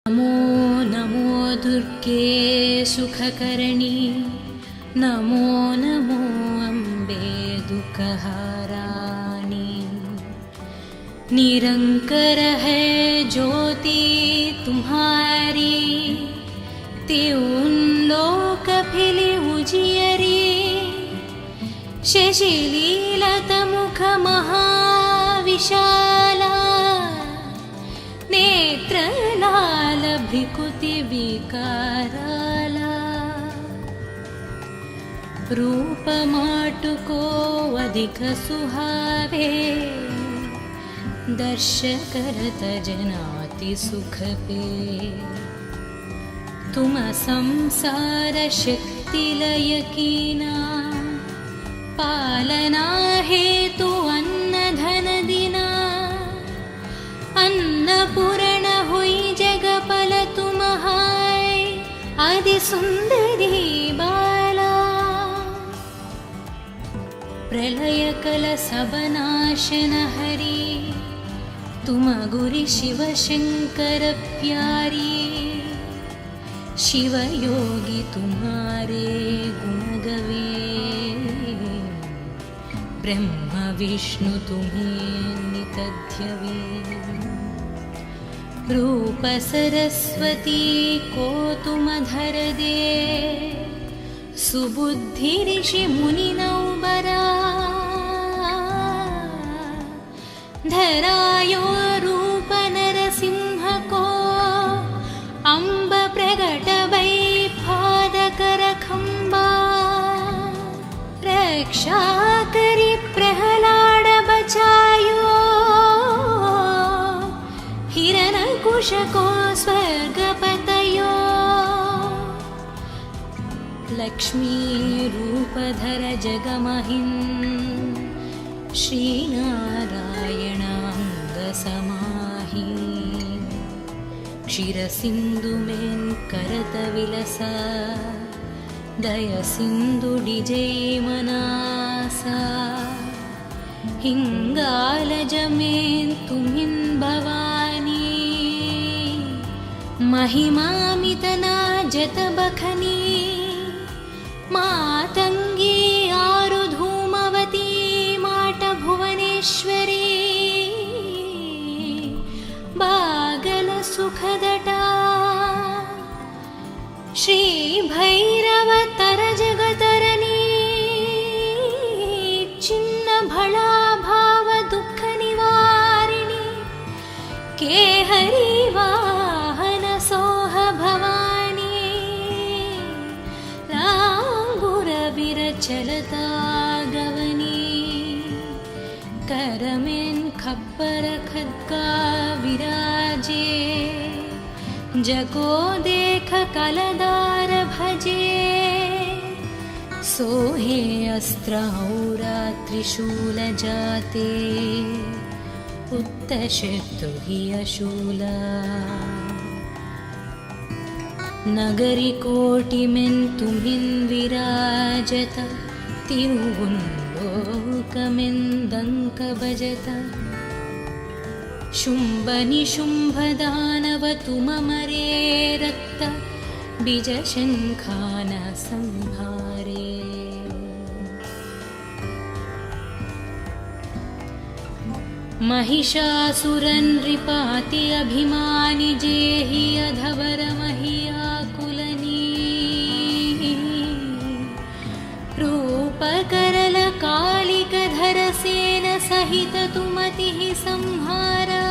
नमो नमो दुर्गे सुखकरणी, नमो नमो अम्बे दुःखहाराणि। निरंकर है ज्योति तुम्हारी, त्यों लोक फिली उजियरी। शशिलीलत मुख महाविशाला, नेत्रलाल भ्रिकुति विकाराला। रूप माटुको अधिक सुहावे, दर्श करत जनाति सुख पे। तुम संसार शक्ति लय कीना, पालना हेतु अन्न धन दिना। अन्नपूर्ण हुई जगपल तुम हाय, आदि सुंदरी बाला। प्रलय कल सब नाशन हरी, तुम गुरि शिव शंकर प्यारी। शिव योगी तुम्हारे गुण गवे, ब्रह्म विष्णु तुम्हें नित ध्यवे। रूप सरस्वती को तुम धर दे, सुबुद्धि ऋषि मुनि नौबरा। धरायो रूप नरसिंह को, अम्ब प्रगट वै पादकर खंबा। रक्षा करी प्रहलाद बचायो, हिरण्यकुश को स्वर्ग पतयो। लक्ष्मी रूप धर जगमहिं, श्री नारायण अंग समाहि। क्षीर सिंधु में करत विलसा, दय सिंधु डिजै मनासा। हिंगालज में तुमिन भवानी, महिमामितना जत बखनी। मातंगी आरु धूमवती, माट भुवनेश्वरी। बागल सुखदटा, श्री भैरव तर जगतरनी। चिन्न भला भाव दुख निवारिणी, केहरी वाहन सोह भवानी। लांगुर विरचलता गवनी, करमें खप्पर खद्गा विराजे। जगो देख कलदार भजे, सोहे अस्त्र औरा त्रिशूल जाते। उत्तशत्रु हि अशूला, नगरी कोटि में तुमिन विराजत। तिरुवुं लोक में दंक बजत। शुंभ निशुंभ दानव तुम मरे, रक्त बीज शंखान संहारे। महिषासुरन नृपाति अभिमानि, जेहि अधवर महियाकुलनी। रूप करल कालिक धर सेन सहित तुमति संहारा।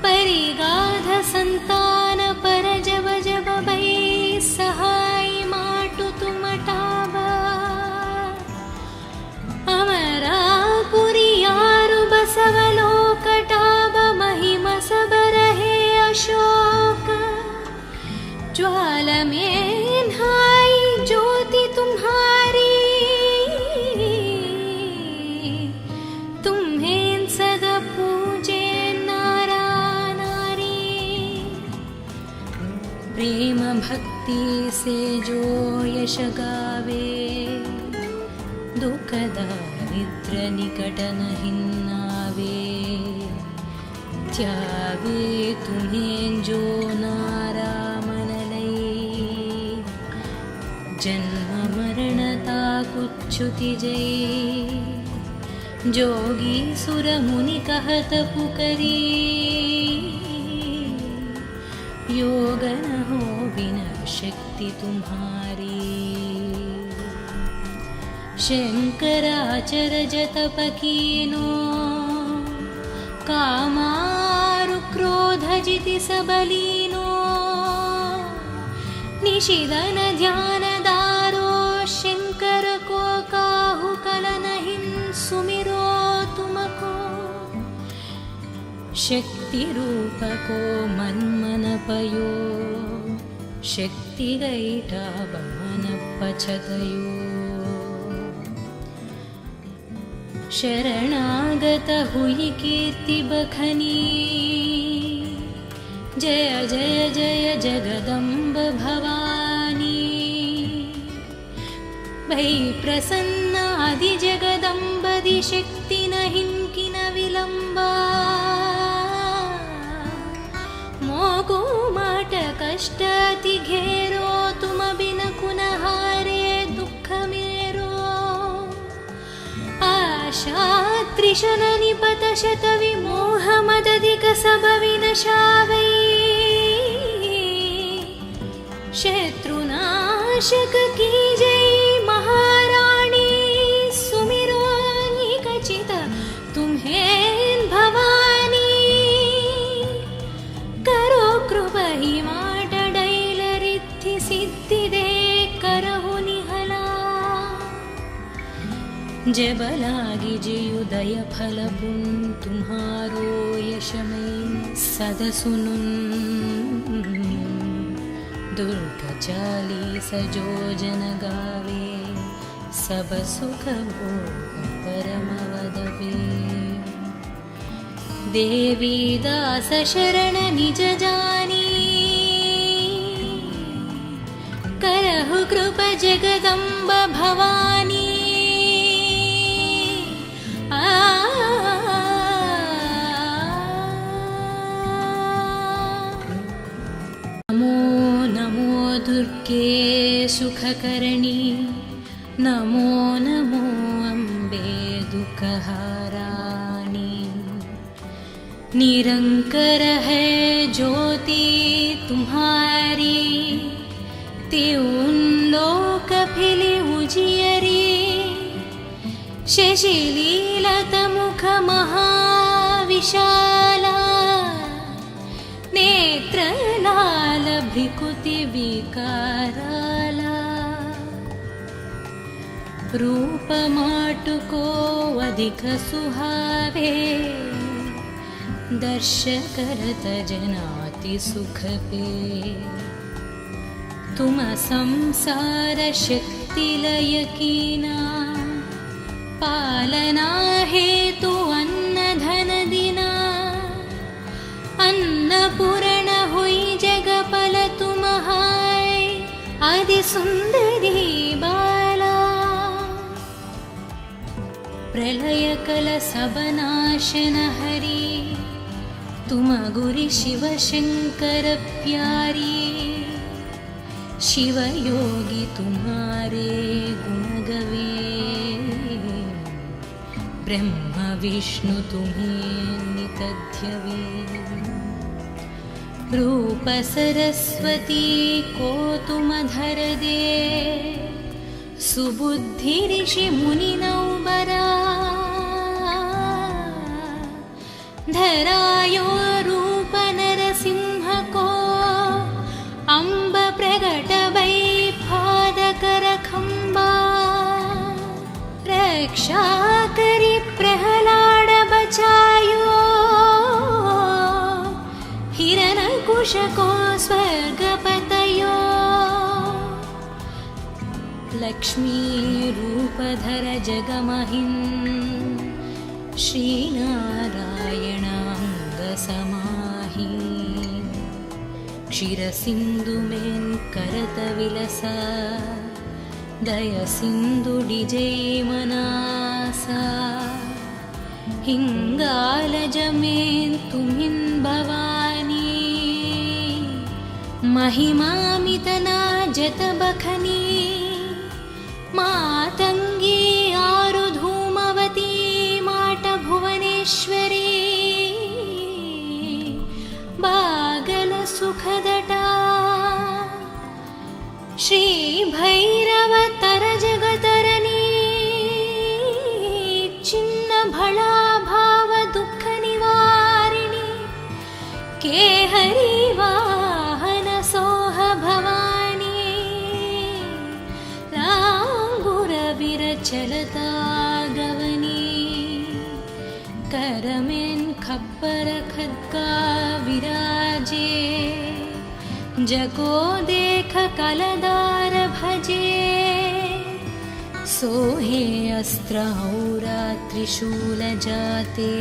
परिगाध संतान पर जब जब भै, सहाय माटु तुम टाबा। अमरापुरी यारु बसवलोक टाब, महिमा सब रहे अशोक। ज्वाल में नहाई ज्योति तुम्हारी, तुम्हें सदा पूजे नारा नारी। प्रेम भक्ति से जो यश गावे, दुख दारिद्र निकट नहीं आवे। त्यावे तुम्हें जो नारा मनलई जन्म मरणता कुच्छुति जय जोगी सुर मुनि कहत पुकरी योग न हो बिना शक्ति तुम्हारी शंकराचर जतप कीनो कामारु क्रोध जिति सबलीनो निशिदन ध्यान दारो शंकर को काहु कलन हिं सुमिरो तुमको शक्ति रूप को मन मन पयो शक्ति गैठा बमन पछतयो शरणागत हुई कीर्ति बखनी जय जय जय जगदम्ब भवानी भई प्रसन्न आदि जगदम्बदि शक्ति नहीं किन विलंबा मोको माट कष्ट अति घेरो तुम बिन कुन हारे दुख मेरो आशा त्रिशन निपत शत विमोह मदधिक सब विनशावै शत्रुनाशक की जय महाराणी सुमिरो निकचित तुम्हें भवानी करो कृपा ही माट डैल रिद्धि सिद्धि दे करहु निहला जब लागी जयुदय फल पुन तुम्हारो यशमय सद सुनुन दुर्ग चालीस जो जन गावे सब सुख भोग परम वदवे देवी दास शरण निज जानी करहु कृपा जगदम्ब भवानी नमो नमो दुर्गे सुखकरणी नमो नमो अम्बे दुःखहाराणी निरंकर है ज्योति तुम्हारी त्यों लोक फिली उजियरी शशिलीलत मुख महाविशाला नेत्र लाल भ्रिकुति विकाराला रूप माटु को अधिक सुहावे दर्श करत जनाति सुख पे तुम संसार शक्ति लय कीना पालना हेतु अन्न धन दिना अन्नपूर्ण हुई जगपल तुम्हाय आदि सुंदरी बाला प्रलय कल सबनाशन हरि तुम गुरि शिव शंकर प्यारी शिव योगी तुम्हारे गुण गवे ब्रह्म विष्णु तुम्हें नितध्यवे रूप सरस्वती को तुम धर दे सुबुद्धि ऋषि मुनि नौबरा धरायो रूप नरसिंह को अम्ब प्रगट वै पादकर खंबा रक्षा करी प्रहलाद बचायो हिरण्यकुश को स्वर्ग पतयो लक्ष्मी रूप धर जगमहिं श्रीनारायण अंग समाहि क्षीर सिंधु में करत विलसा दय सिंधु डिजय मनासा हिङ्गालजमेन्तुमिन् भवानी महिमामितना जतबखनी मातङ्गी आरुधूमवती माटभुवनेश्वरी बागलसुखदटा श्रीभैरवतरजगतरणी छिन्नभळाभावदुःखनिवारिणि केहरी वाहनसोह भवानी लाङ्गुरविरचलता गवनी करमेन् खप्पर खड्गा विराजे जगो देख कलदार भजे सोहे अस्त्रहौरा त्रिशूल जाते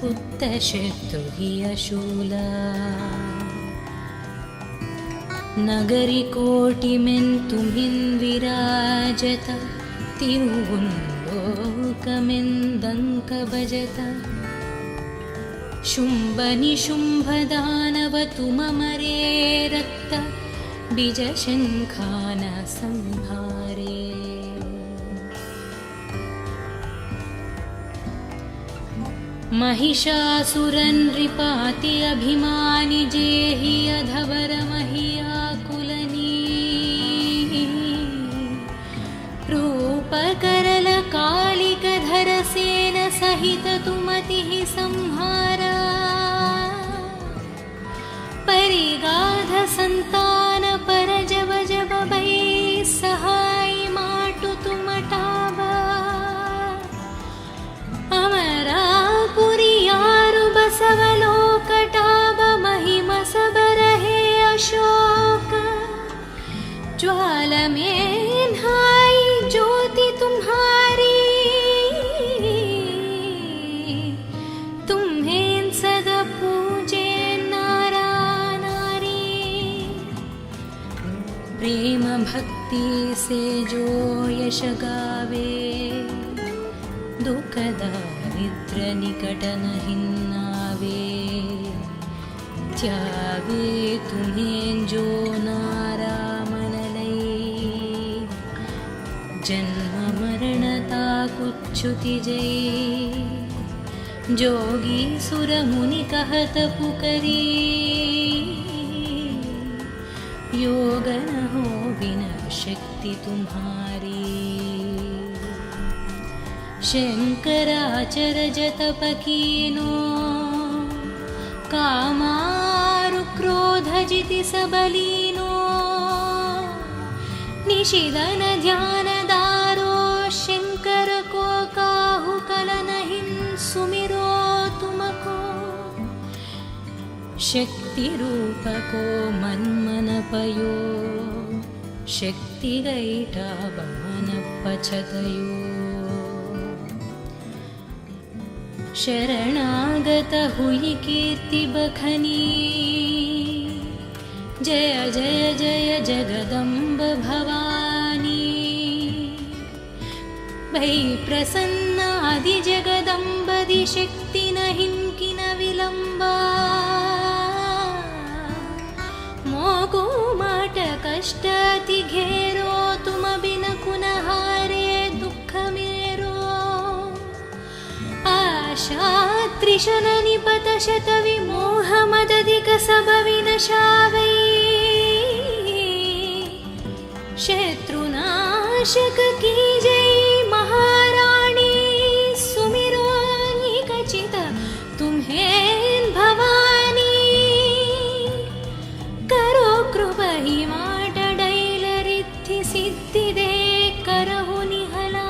उत्तशत्रु हि अशूला नगरी कोटिमेन् तुम्हिन् विराजत तिरुवुन्लोकमेन् दङ्क भजत शुम्भनिशुम्भदानव तुममरे रक्त बीजशङ्खान संहारे महिषासुरनृपाति अभिमानि जेहि अधवर महीयाकुलनी रूपकरल कालिकधर सेन सहित तुमतिः संहारा परिगाध संतान पर जब जब भई सहाय माटु तुमटाबा अमरापुरियारु बसवलोकटाब महिम सबरहे अशोक ज्वाल में हाई ज्योति तुम्हारी तुम्हें सदा पूजे नारा नारी प्रेम भक्ति से जो यश गावे दुख दारिद्र निकट नहीं नावे त्यावे तुम्हें जो नारा जन्म मरणता कुच्छुति जय जोगी सुर मुनि कहत पुकरी योग न हो बिना शक्ति तुम्हारी शंकराचर जतप कीनो कामारु क्रोध जिति सबलीनो निशिदन ध्यान दारो शंकर को काहु कल नहीं सुमिरो तुमको शक्ति रूप को मन मन पयो शक्ति गईटा बमन पछतयो शरणागत हुई कीर्ति बखनी जय जय जय जगदम्ब भवानी भई प्रसन्न आदि जगदम्बदि शक्ति नहीं किन विलंबा मोको माट कष्ट अति घेरो तुम बिन कुनहारे दुख मेरो आशा त्रिशन निपत शत विमोह मदधिक सब विनशावै शत्रुनाशक की जय महारानी सुमिरो निकचित तुम्हें भवानी करो कृपा ही माट डैल रिद्धि सिद्धि दे करहु निहला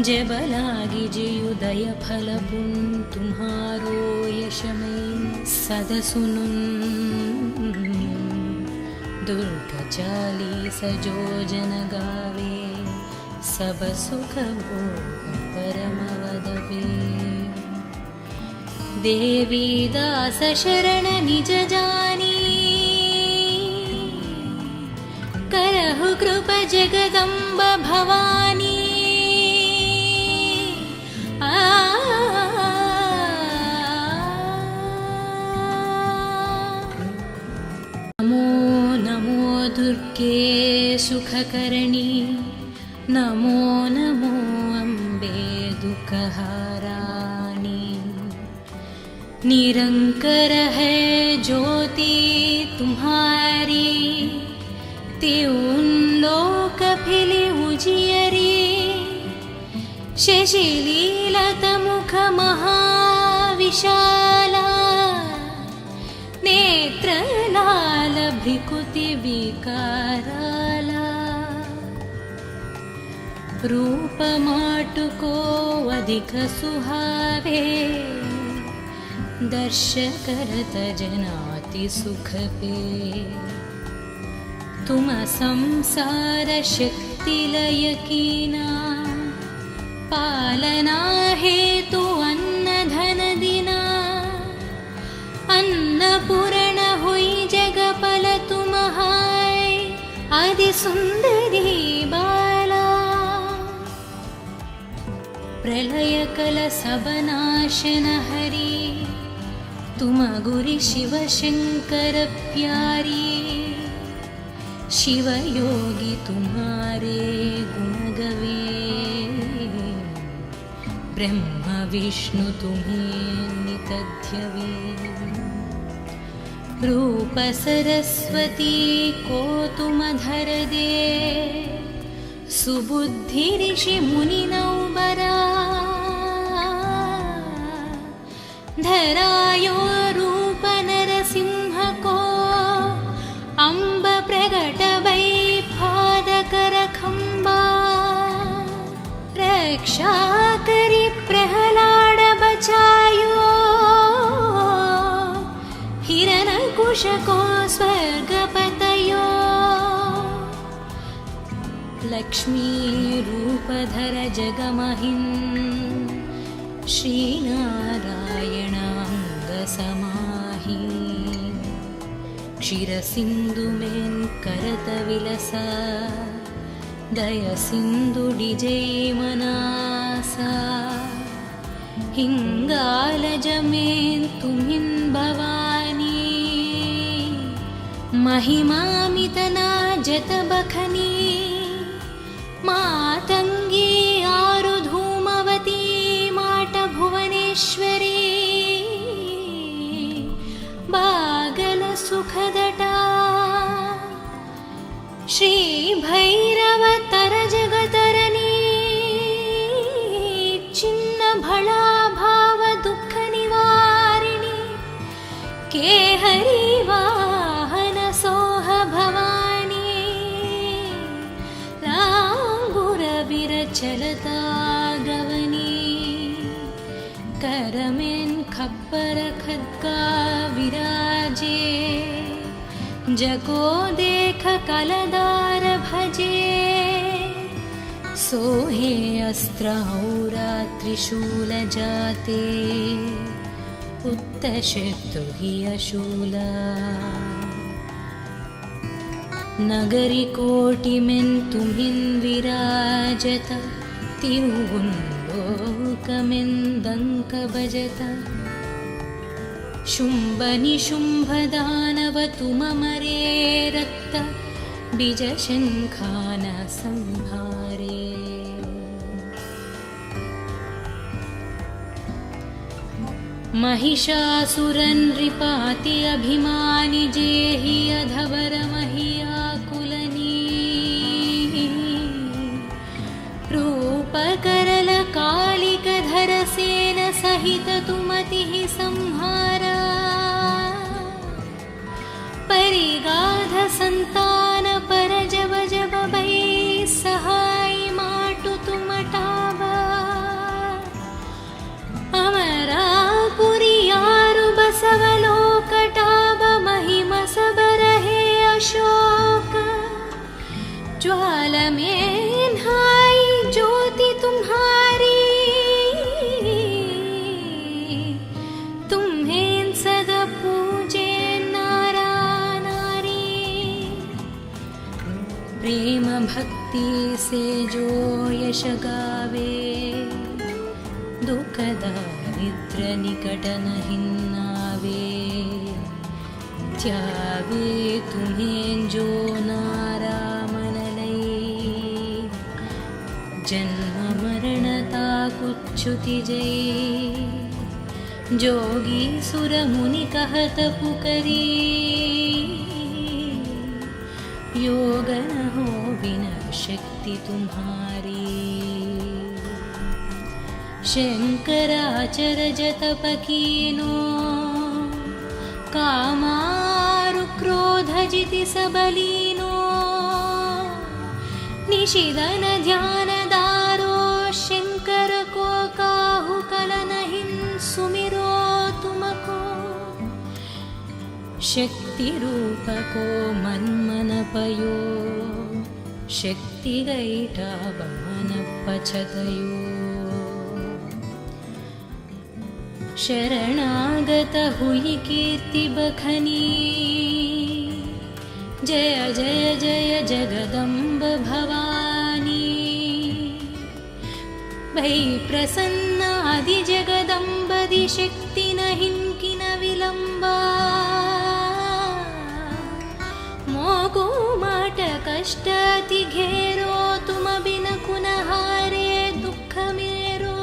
जब लागी जियुदय फल पुन तुम्हारो यशमय सद सुनुन दुर्ग चालीस जो जन गावे सब सुख भोग परम वदवे देवी दास शरण निज जानी करहु कृप जगदम्ब भवानी नमो नमो दुर्गे सुखकरणी, नमो नमो अम्बे दुःखहाराणि। निरंकर है ज्योति तुम्हारी, त्यों लोक फिली उजियरी। शशिलीलत मुख महाविशाला, नेत्र लाल भ्रिकुति विकाराला। रूप माटुको अधिक सुहावे, दर्श करत जनाति सुख पे। तुम संसार शक्ति लय कीना, पालना हेतु अन्न धन दिना। अन्नपूर्ण हुई जगपल तुम्हाय, आदि सुंदरी बाला। प्रलय कल सब नाशन हरी, तुम गुरि शिव शंकर प्यारी। शिव योगी तुम्हारे गुण गवे, ब्रह्म विष्णु तुम्हें नित ध्यवे। रूप सरस्वती को तुम धर दे, सुबुद्धि ऋषि मुनि नौबरा। धरायो रूप नरसिंह को, अम्ब प्रगट वै पादकर खंबा। रक्षा करी प्रहलाद बचायो, हिरण्यकुश को स्वर्ग पतयो। लक्ष्मी रूप धर जगमहिं, श्रीनारायण अंग समाहि। क्षीर सिंधु में करत विलसा, दय सिंधु डिजय मनासा। हिंगालज में तुमिन भवानी, महिमामितना जत बखनी। मातंगी आरु धूमवती, माट भुवनेश्वरी। बागल सुखदटा, श्री भैरव तर जगतरनी। चिन्न भला भाव दुख निवारिणी, केहरी वाहन सोह भवानी। लांगुर बिरचलता गवनी, करमें खप्पर खद्गा विराजे। जको देख कलदार भजे, सोहे अस्त्र औरा त्रिशूल जाते। उत्तशत्रु हि अशूला, नगरी कोटि में तुमिन विराजत। तिरुवुन लोक में दंक बजत। शुंभ निशुंभ दानव तुम मरे, रक्त बीज शंखान संहारे। महिषासुरन नृपाति अभिमानि, जेहि अधवर महियाकुलनी। रूप करल कालिक धर सेन सहित तुमति संहारा। परिगाध संतान पर जब जब भई, सहाय माटु तुम टावा। अमरा पुरियारु बसवलोक टाब, महिमा सब रहे अशोक। ज्वाल में नहाई ज्योति तुम्हारी, तुम्हें सदा पूजे नारा नारी। प्रेम भक्ति से जो यश गावे, दुःखदारिद्र्यनिकटनहिन्नावे त्यावे तुम्हें जो नारामनलै जन्म मरणता कुच्छुति जय जोगी सुर मुनि कहत पुकरी योग न हो बिना शक्ति तुम्हारी शंकराचर जतप कीनो कामारु क्रोध जिति सबलीनो निशिदन ध्यान दारो शंकर को काहु कलन हिन सुमिरो तुमको शक्ति रूप को मन मन पयो शक्ति गईटा बमन पछतयो शरणागत हुई कीर्ति बखनी जय जय जय जगदम्ब भवानी भई प्रसन्न आदि जगदम्बदि शक्ति न हिंकि न विलंबा मोको माट कष्ट अति घेरो तुम बिन कुन हारे दुख मेरो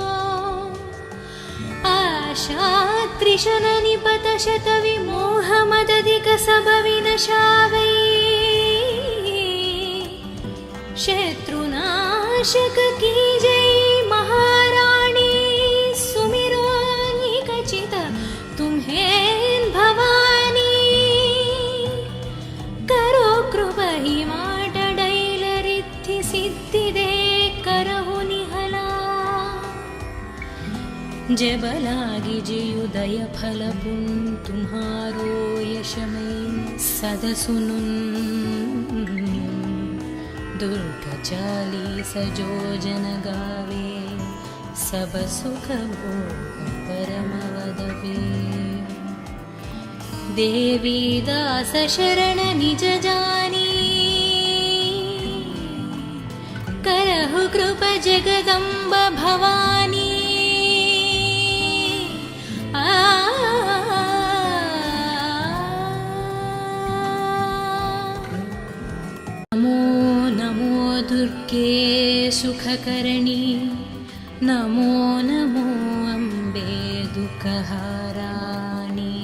आशा त्रिशन निपत शत विमोह मदधिक सब विनशावै शत्रुनाशक की जय महारानी सुमिरो निकचित तुम्हें भवानी करो कृपा ही माट डैलरिद्धि सिद्धि दे करहु निहला जब लागी जयुदय फल पुन तुम्हारो यशमय सद सुनुन दुर्ग 40 जो जन गावे सब सुख भोग परम वदवे देवी दास शरण निज जानी करहु कृप जगदम्ब भवानी दुर्गे सुखकरणी नमो नमो अम्बे दुःखहारानी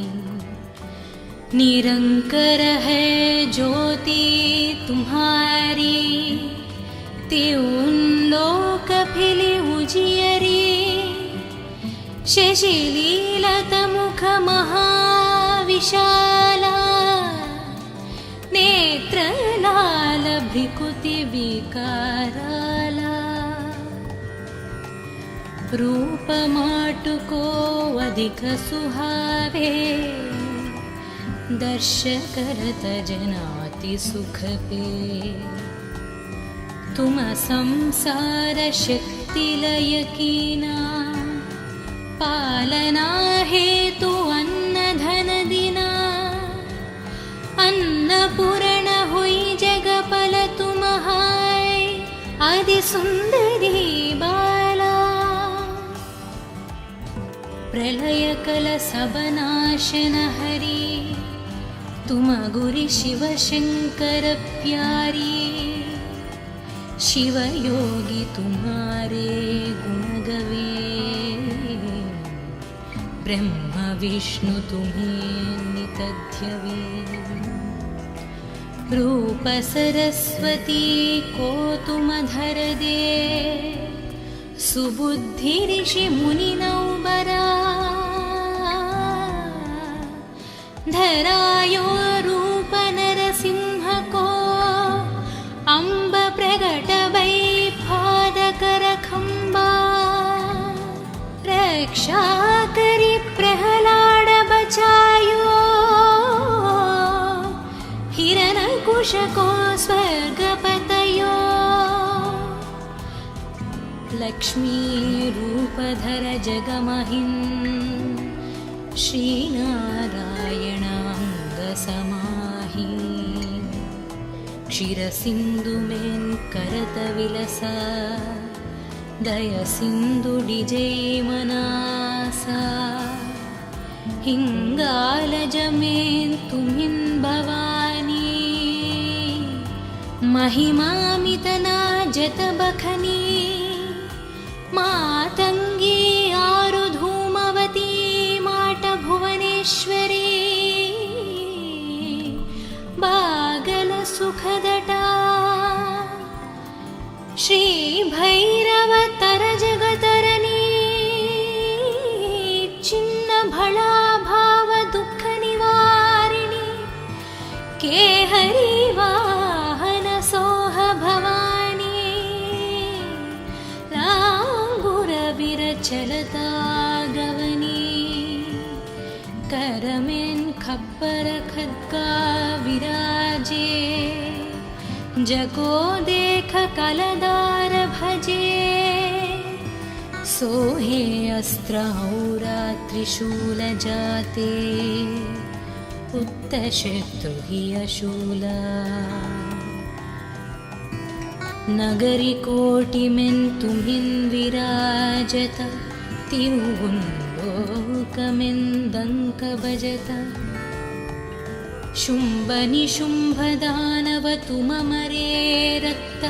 निरंकर है ज्योति तुम्हारी त्यों लोक फिली उजियरी शशिलीलत मुख महाविशाला नेत्र लाल भ्रिकुति विकाराला रूप माटु को अधिक सुहावे दर्श करत जनाति सुख पे तुम संसार शक्ति लय कीना पालना हेतु अन्न धन दिना अन्नपूर्ण हुई जगपल तुम्हाय आदि सुंदरी बाला प्रलय कल सबनाशन हरि तुम गुरि शिव शंकर प्यारी शिव योगी तुम्हारे गुण गवे ब्रह्म विष्णु तुम्हें नितध्यवे रूप सरस्वती को तुम धर दे सुबुद्धि ऋषि मुनि नौबरा धरायो रूप नरसिंह को अम्ब प्रगट वै पादकर खंबा रक्षा करी प्रहलाद बचायो हिरण्यकुश को स्वर्गपतयो लक्ष्मी रूपधर जगमहिं श्रीनारायण अंग समाहि क्षीरसिंधु में करत विलसा दय सिन्धुडिजै मनासा हिङ्गालजमेन्तुमिन् भवानी महिमामितना जतबखनी मातङ्गी आरुधूमवती माट भुवनेश्वरी बागल सुखदटा श्री भैरव तर जगतरनी चिन्न भला भाव दुःख निवारिणी केहरी वाहन सोह भवानी लांगुर विरचलता गवनी करमें खप्पर खद्गा विराजे जको देख कलदार भजे सोहे अस्त्रौरा त्रिशूल जाते उत्तशत्रु हि अशूला नगरी कोटिमें तुमिन् विराजत तिरुहुन्लोकमें दंक भजत शुंभ निशुंभ दानव तुममरे रक्त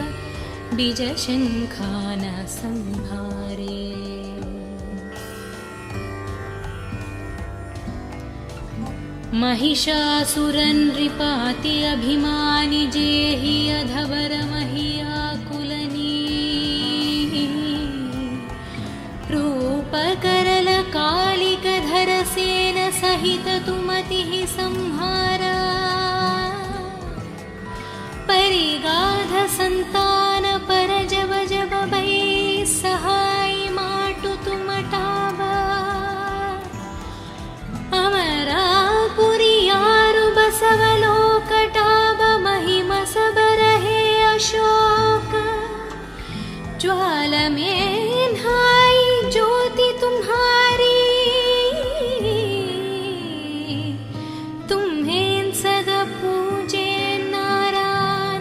बीज शंखान संहारे महिषासुरन् नृपाति अभिमानि जेहि अधवर महियाकुलनी रूपकरल कालिकधर सेन सहित तुमतिः संहारा परिगाध संतान पर जब जब भई सहाय माटु तुमटाबा अमरापुरी यारु बसवलोकटाब महिम सबर है अशोक ज्वाल में हाई ज्योति तुम्हारी तुम्हें सदा पूजे नारा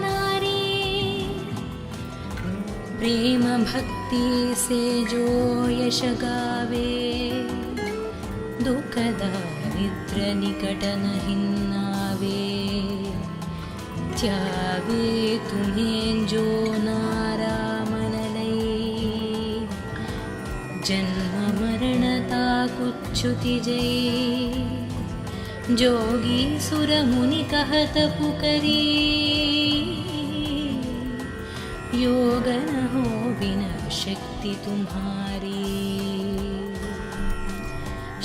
नारी प्रेम भक्ति से जो यश गावे दुख दारिद्र निकट नहीं आवे त्यावे तुम्हें जो नारा मन लई जन्म मरणता कुच्छुति जय जोगी सुर मुनि कहत पुकरी योग न हो बिना शक्ति तुम्हारी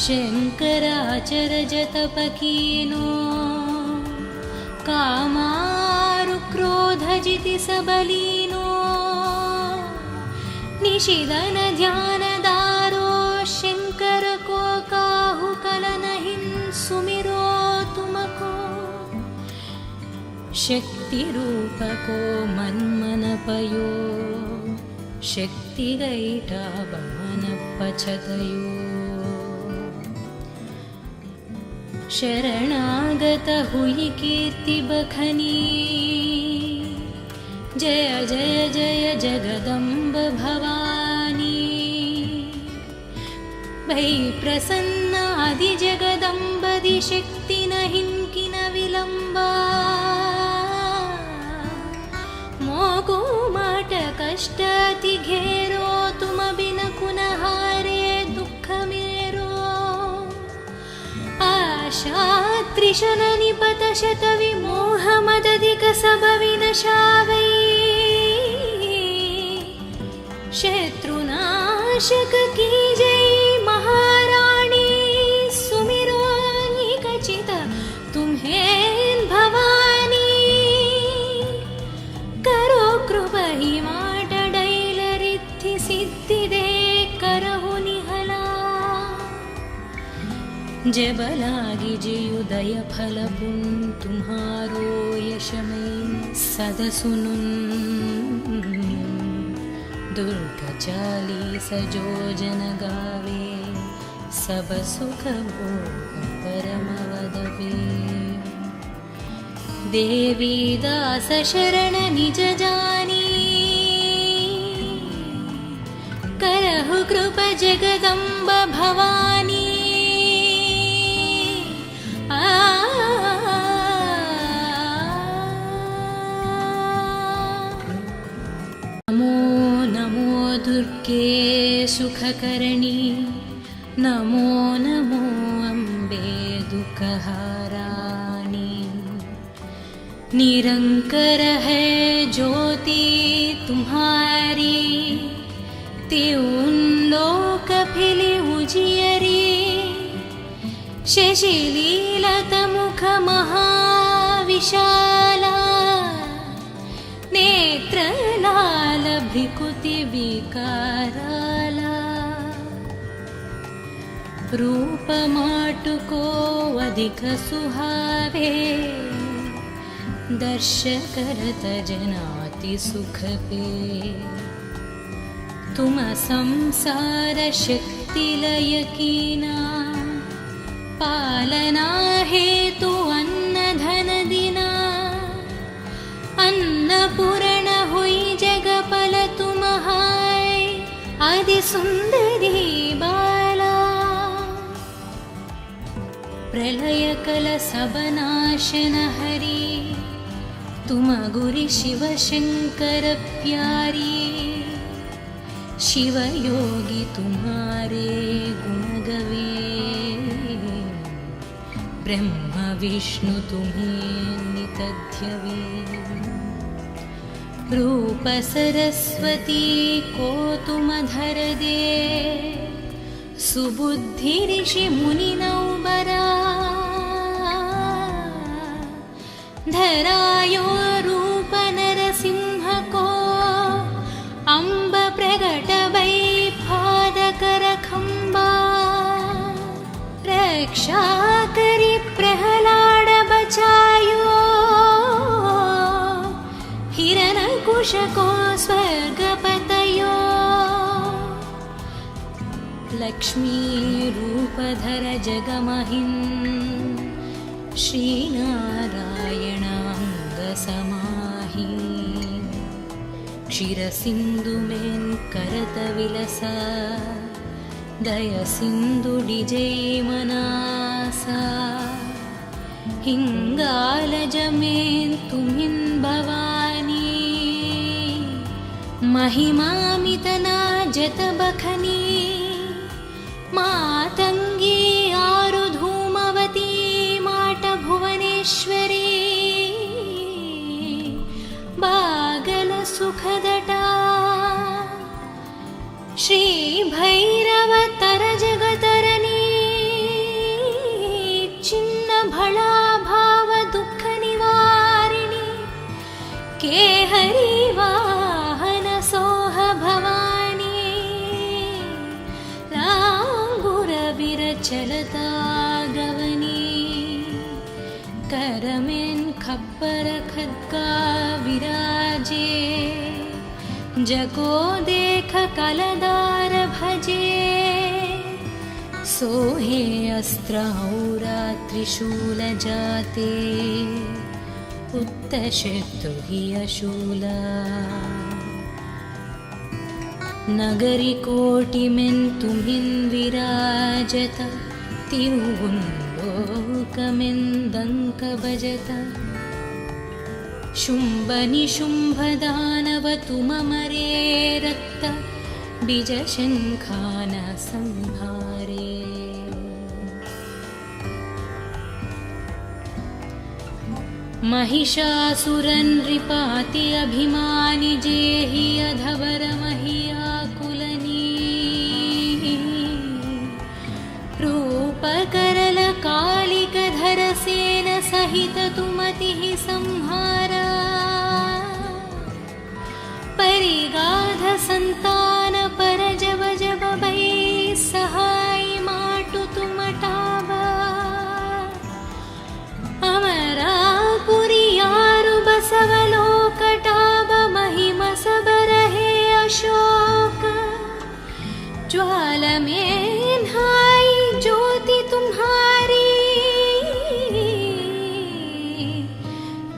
शंकराचर जतप कीनो कामारु क्रोध जिति सबलीनो निशिदन ध्यान दारो शंकर को काहु कलन हिं सुमिरो तुमको शक्ति रूप को मन मन पयो शक्ति गईटा बमन पछतयो शरणागत हुई कीर्ति बखनी जय जय जय जगदम्ब भवानी भई प्रसन्न आदि जगदम्बदि शक्ति नहीं किन विलंबा मोको माट कष्ट अति घेरो तुम बिन कुन हारे दुख मेरो आशा त्रिशन निपत शत विमोह मदधिक सब विनशावै शत्रुनाशक की जय महारानी सुमिरो निकचित तुम्हें भवानी करो कृपहि माट डैलरिद्धि सिद्धि दे करहु निहला जबलागी जियुदय फल पुन तुम्हारो यशमय सद सुनुन दुर्ग चालीस जो जन गावे सब सुख भोग परम वदवे देवी दास शरण निज जानी रघुकृप जगदम्ब भवानी नमो नमो दुर्गे सुखकरणी नमो नमो अम्बे दुःखहारानी निरंकर है ज्योति तुम्हारी त्यों लोक फिली उजियरी शशिलीलत मुख महाविशाला नेत्र लाल भ्रिकुति विकाराला रूप माटुको अधिक सुहावे दर्श करत जनाति सुख पे तुम संसार शक्ति लय कीना पालना हेतु अन्न धन दिना अन्नपूर्ण हुई जगपल तुम्हाय आदि सुंदरी बाला प्रलय कल सबनाशन हरि तुम गुरि शिव शंकर प्यारी शिव योगी तुम्हारे गुण गवे ब्रह्म विष्णु तुम्हें नितध्यवे रूप सरस्वती को तुम धर दे सुबुद्धि ऋषि मुनि नौबरा धरायो रूप नरसिंह को अम्ब प्रगट वै पादकर खंबा रक्षा करी प्रहलाद बचायो हिरण्यकुश को स्वर्गपतयो लक्ष्मी रूपधर जगमहिन् श्रीनारायणांग समाहि क्षीरसिंधु मेन् करत विलसा दय सिंधु डिजै मनासा हिंगालज मेन् तुमिन् भवानी महिमामितना जत बखनी मातंगी आरु धूमवती माट भुवनेश्वरी बागल सुखदटा श्री भैरव तर जगतरनी चिन्न भला भाव दुख निवारिणी के हरि वाहन सोह भवानी लांगुर विरचलता गवनी करमेन् खप्पर खड्गा विराजे जगो देख कलदार भजे सोहे अस्त्र औरा त्रिशूल जाते उत्तशत्रु हि अशूला नगरी कोटि मेन् तुमिन् विराजत तिरुवुन् लोकमेन् दंक भजत शुंभ निशुंभ दानव तुम मरे रक्त बीज शंखान संहारे महिषासुरन् नृपाति अभिमानि जेहि अधवर महियाकुलनी रूप करल कालिक धर सेन सहित तुमति संहारा परिगाध संतान पर जब जब भई सहाय माटु तुम टावा अमरापुरी यारु बसवलोक टाब महिमा सब रहे अशोक ज्वाल में हाय ज्योति तुम्हारी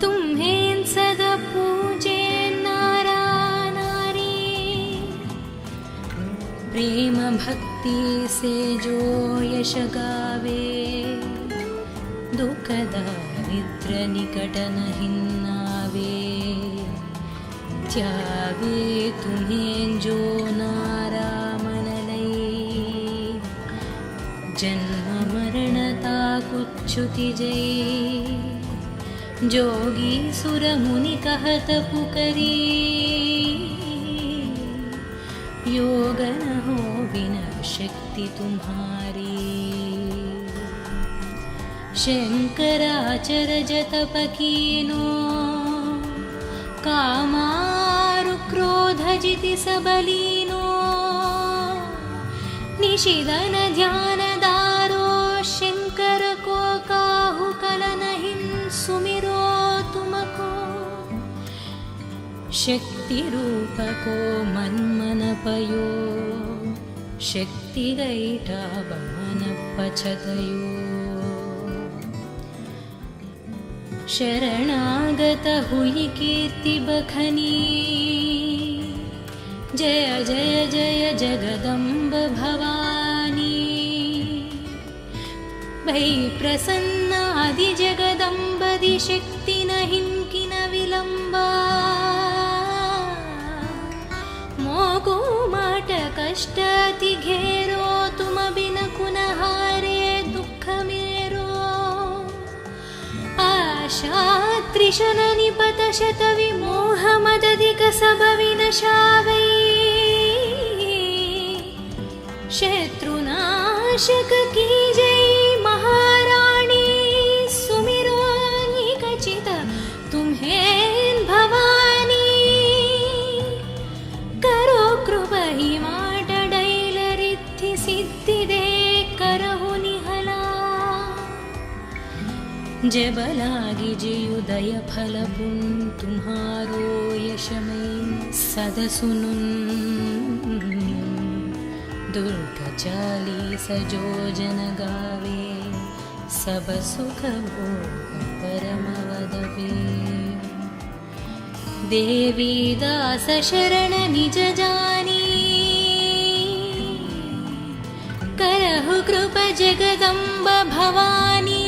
तुम्हें सदा पूजे नारा नारी प्रेम शक्ति से जो यश गावे, दुख दारिद्र निकट नहीं आवे। त्यावे तुम्हें जो नारा मन लई, जन्म मरणता कुच्छुति जई। जोगी सुर मुनि कहत पुकरी, योग न हो बिना शक्ति तुम्हारी। शंकराचर जतप कीनो, कामारु क्रोध जिति सबलीनो। निशिदन ध्यान दारो, शंकर को काहु कलन हिं सुमिरो तुमको। शक्ति रूप को मन मन पयो, शक्ति गैठा बमन पछतयो। शरणागत हुई कीर्ति बखनी, जय जय जय जगदम्ब भवानी। भई प्रसन्न आदि जगदम्बदि, शक्ति नहीं किन विलंबा। मोको माट कष्ट अति घेरो, तुम बिन कुन हारे दुख मेरो। आशा त्रिशन निपत शत विमोह मदधिक सब विनशावै। शत्रुनाशक की जय महाराणी, सुमिरो निकचित तुम्हें भवानी। करो कृपा ही माट डैल रिद्धि सिद्धि दे करहु निहला। जब लागी जियुदय फल पुन, तुम्हारो यशमय सद सुनुन। दुर्ग 40 जो जन गावे, सब सुख भोग परम वदवे। देवी दास शरण निज जानी, करहु कृपा जगदम्ब भवानी।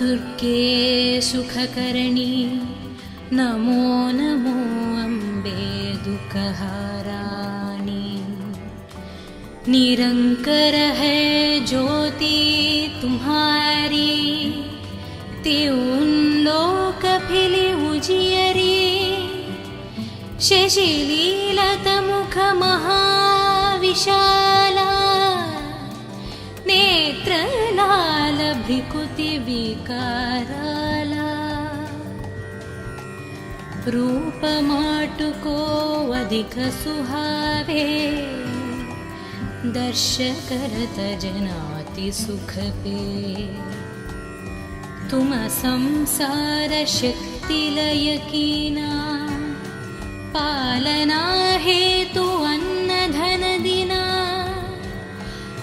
दुर्गे सुखकरणी, नमो नमो अम्बे दुःखहाराणी। निरंकर है ज्योति तुम्हारी, त्यों लोक फिली उजियरी। शशिलीलत मुख महाविशाला, नेत्र लाल भ्रिकुति विकाराला। रूप माटु को अधिक सुहावे, दर्श करत जनाति सुख पे। तुम संसार शक्ति लय कीना, पालना हेतु अन्न धन दिना।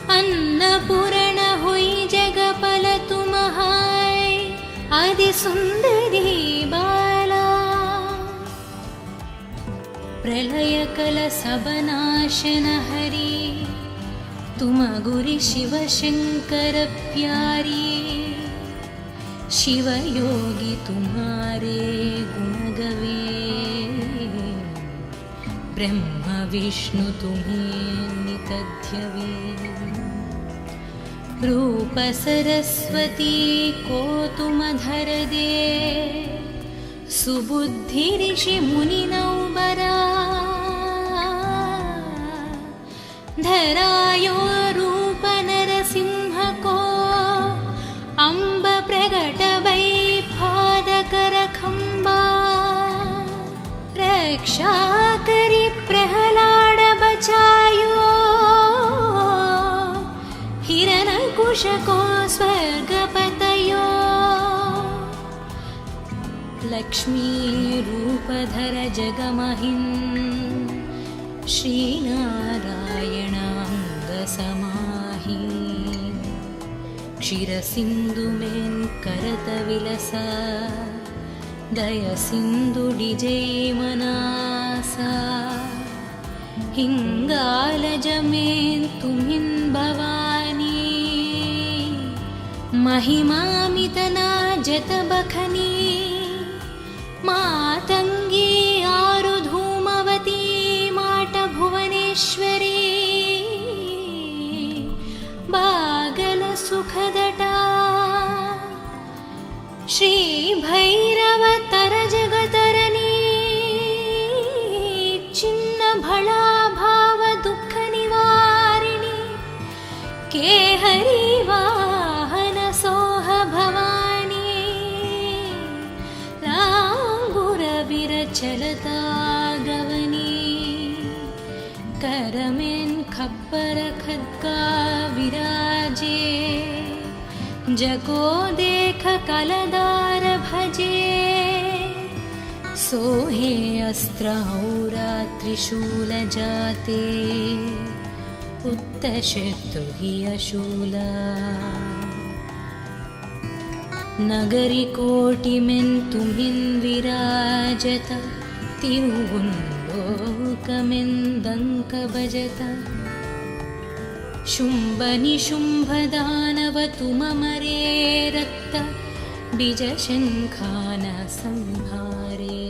अन्नपूर्ण हुई जगपल तुम्हाय, आदि सुंदरी बाला। प्रलय कल सब नाशन हरि, तुम गुरि शिव शंकर प्यारी। शिव योगी तुम्हारे गुण गवे, ब्रह्म विष्णु तुम्हें नित ध्यवे। रूप सरस्वती को तुम धर दे, सुबुद्धि ऋषि मुनि नौबरा। धरायो रूप नरसिंह को, अम्ब प्रगट वै पाद कर खंबा। रक्षा करी प्रहलाद बचायो, हिरण्यकुश को स्वर्ग पतयो। लक्ष्मी रूप धर जगमहिं, श्रीनारायण अंग समाहि। क्षीरसिन्धुमेन् करतविलसा दयसिन्धुडिजै मनासा हिङ्गालजमेन् तुमिन् भवानी महिमामितना जतबखनी मातङ्गी आरुधूमवती माटभुवनेश्वरी बागलसुखदटा श्रीभैरवतरजगतरणी छिन्नभळाभावदुःखनिवारिणी केहरी वाहनसोह भवानी लाङ्गुरविरचलता गवनी करमेन् खप्पर खड्गा विराजे जगो देख कलदार भजे सोहे अस्त्रौरा त्रिशूल जाते उत्तशत्रु हि अशूला नगरी कोटिमेन् तुमिन् विराजत तिरुवुन्लोकमेन् दङ्क भजत शुम्भनिशुम्भदानव तुममरे रक्त बीजशङ्खान संहारे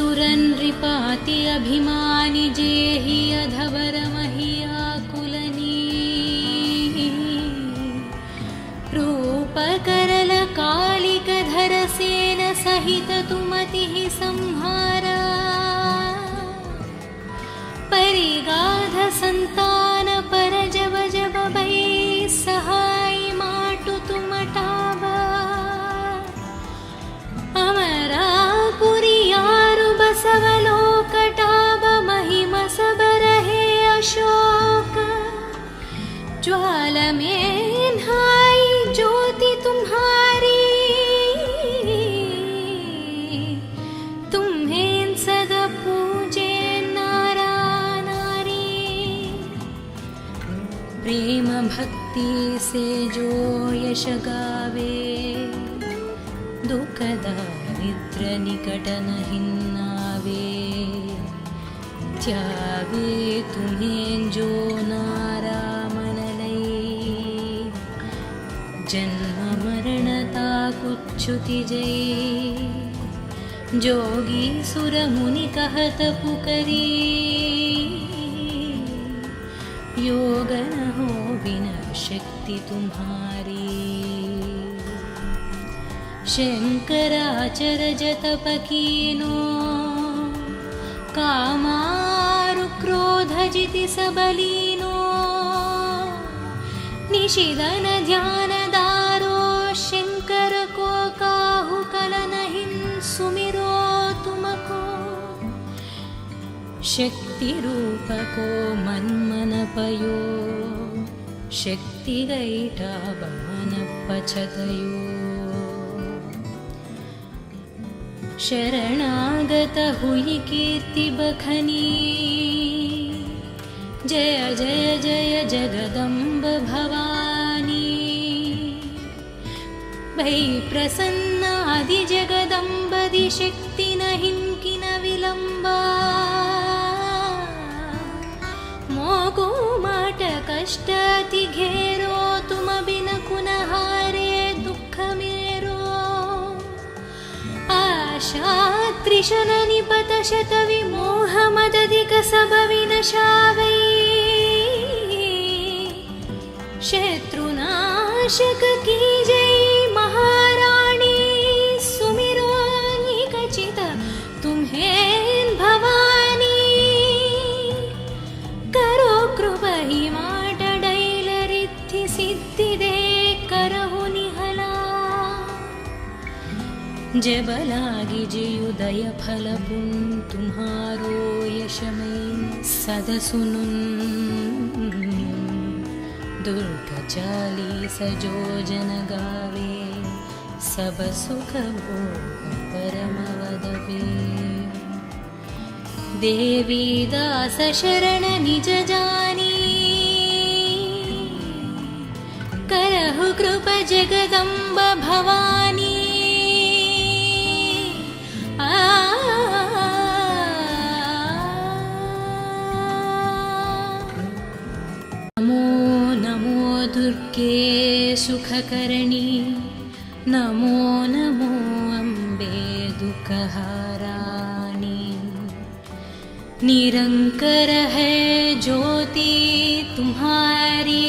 महिषासुरन्नृपाति अभिमानि जेहि अधवर महीयाकुलनी रूपकरल कालिकधर सेन सहित तुमतिः संहारा परिगाध संतान पर जब जब भै सहाय माटु तुमटाबा अमरापुरियारु बसवलोकटाब महिम सबरहे अशोक ज्वाल में हाय ज्योति तुम्हारी तुम्हें सदा पूजे नारा नारी प्रेम भक्ति से जो यश गावे दुख दारिद्र निकट नहीं नावे त्यावे तुम्हें जो नारा जन्म मरणता कुच्छुति जय जोगी सुर मुनि कहत पुकरी योग न हो बिना शक्ति तुम्हारी शंकराचर जतप कीनो कामारु क्रोध जिति सबलीनो निशिदन ध्यान दारो शंकर को काहु कल नहीं सुमिरो तुमको शक्ति रूप को मन मन पयो शक्ति गैठा बमन पछतयो शरणागत हुई कीर्ति बखनी जय जय जय जगदम्ब भवानी भई प्रसन्न आदि जगदम्बदि शक्ति नहीं किन विलंबा मोको माट कष्ट अति घेरो तुम बिन कुनहारे दुख मेरो आशा त्रिशन निपत शत विमोह मदधिक सब विनशावै शत्रुनाशक की जय महारानी सुमिरो निकचित तुम्हें भवानी करो कृपा ही माट डैलरिद्धि सिद्धि दे करहु निहला जब लागी जयुदय फल पुन तुम्हारो यशमय सद सुनुन दुर्ग 40 जो जन गावे सब सुख भोग परम वदवे देवी दास शरण निज जानी करहु कृप जगदम्ब भवानी नमो नमो दुर्गे सुखकरणी नमो नमो अम्बे दुःखहारानी निरंकर है ज्योति तुम्हारी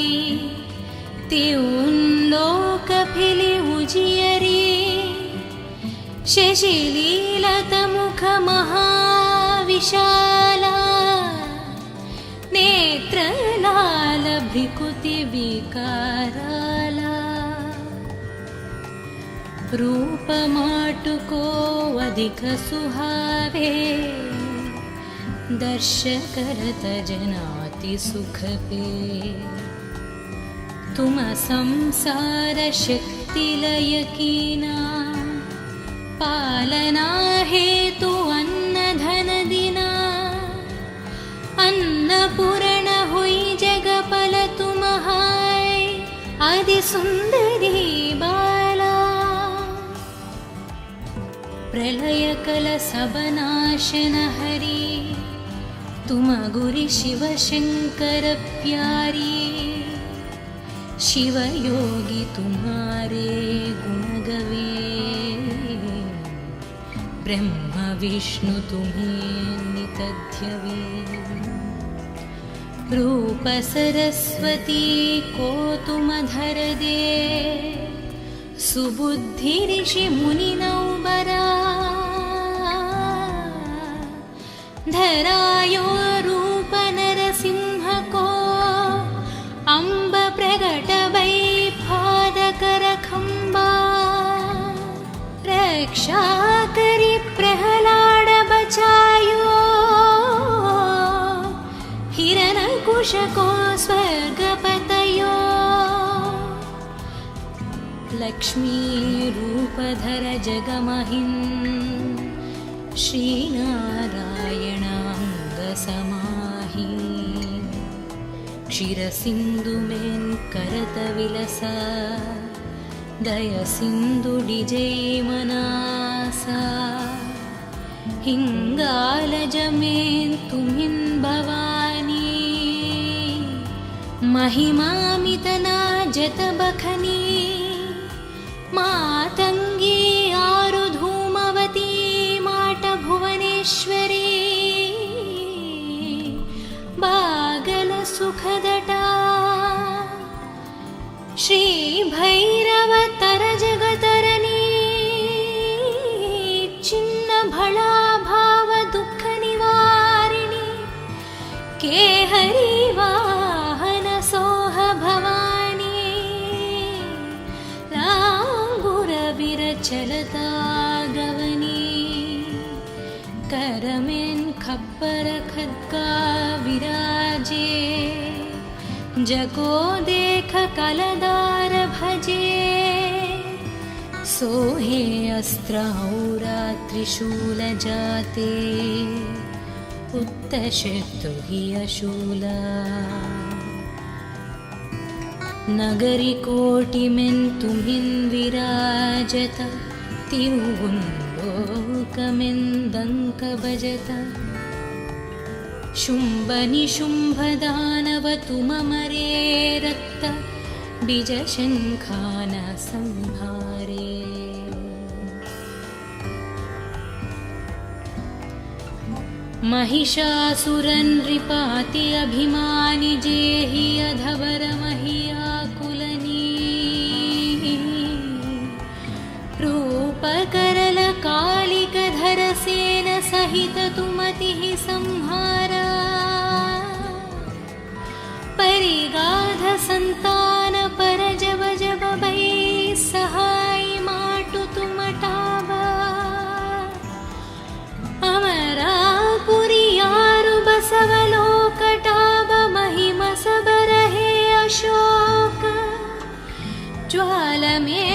त्यों लोक फिली उजियरी शशिलीलत मुख महाविशाला नेत्र लाल भ्रिकुति विकाराला रूप माटुको अधिक सुहावे दर्श करत जनाति सुख पे तुम संसार शक्ति लय कीना पालना हेतु अन्न धन दिना अन्नपूर्ण हुई जगपल तुम हाय आदि सुंदरी बाला प्रलय कल सबनाशन हरि तुम गुरि शिव शंकर प्यारी शिव योगी तुम्हारे गुण गवे ब्रह्म विष्णु तुम्हें नितध्यवे रूप सरस्वती को तुम धर दे सुबुद्धि ऋषि मुनि नौबरा धरायो रूप नरसिंह को अम्ब प्रगट वै पादकर खंबा रक्षा करी प्रहलाद बचायो हिरण्यकुश को स्वर्ग पतयो लक्ष्मी रूप धर जगमहिं श्रीनारायण अंग समाहि क्षीर सिंधु में करत विलसा दय सिंधु डिजय मनासा हिंगालज में तुमिन भवानी महिमामितना जत बखनी मातंगी आरु धूमवती माट भुवनेश्वरी बागल सुखदटा श्री भैरव तर जगतरनी चिन्न भला भाव दुख निवारिणी के हरि वाहन सोह भवानी लांगुर विरचलता गवनी करमें खप्पर खद्गा विराजे जगो देख कलदार भजे सोहे अस्त्र औरा त्रिशूल जाते उत्तशत्रु हि अशूला नगरी कोटि में तुमिन विराजत त्यों लोक में दंक बजता शुंभ निशुंभ दानव तुम मरे रक्त बीज शंखान संहारे महिषासुरन नृपाति अभिमानि जेहि अधवर महियाकुलनी रूप करल कालिक धर सेन सहित तुमति संहारा परिगाध संतान पर जब जब भई सहाय माटु तुम टाबा अमरापुरी यारु बसवलोक टाब महिमा सब रहे अशोक ज्वाल में